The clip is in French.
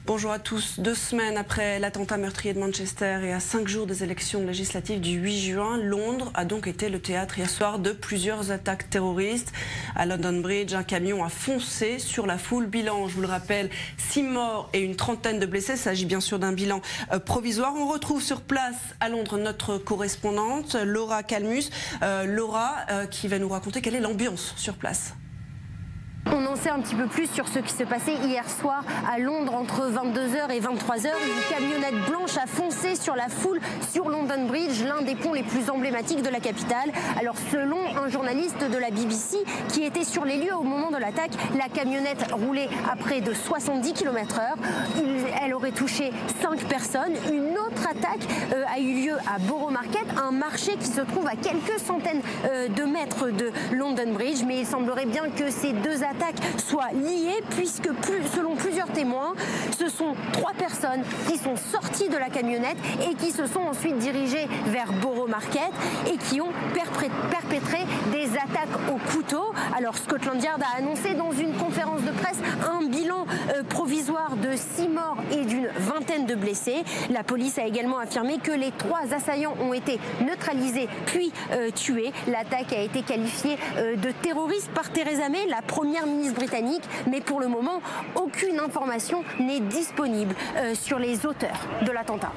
Bonjour à tous. 2 semaines après l'attentat meurtrier de Manchester et à 5 jours des élections législatives du 8 juin, Londres a donc été le théâtre hier soir de plusieurs attaques terroristes. À London Bridge, un camion a foncé sur la foule. Bilan, je vous le rappelle, 6 morts et une trentaine de blessés. Il s'agit bien sûr d'un bilan provisoire. On retrouve sur place à Londres notre correspondante, Laura Calmus. Laura qui va nous raconter quelle est l'ambiance sur place. On en sait un petit peu plus sur ce qui se passait hier soir à Londres entre 22h et 23h. Une camionnette blanche a foncé sur la foule sur London Bridge, l'un des ponts les plus emblématiques de la capitale. Alors selon un journaliste de la BBC qui était sur les lieux au moment de l'attaque, la camionnette roulait à près de 70 km/h. Elle aurait touché 5 personnes. Une autre attaque a eu lieu à Borough Market, un marché qui se trouve à quelques centaines de mètres de London Bridge. Mais il semblerait bien que ces deux attaques soient liées puisque selon plusieurs témoins, ce sont 3 personnes qui sont sorties de la camionnette et qui se sont ensuite dirigées vers Borough Market et qui ont perpétré des attaques au couteau. Alors Scotland Yard a annoncé dans une conférence de presse un bilan provisoire de 6 morts et d'une vingtaine de blessés. La police a également affirmé que les 3 assaillants ont été neutralisés puis tués. L'attaque a été qualifiée de terroriste par Theresa May, la première ministre britannique, mais pour le moment, aucune information n'est disponible sur les auteurs de l'attentat.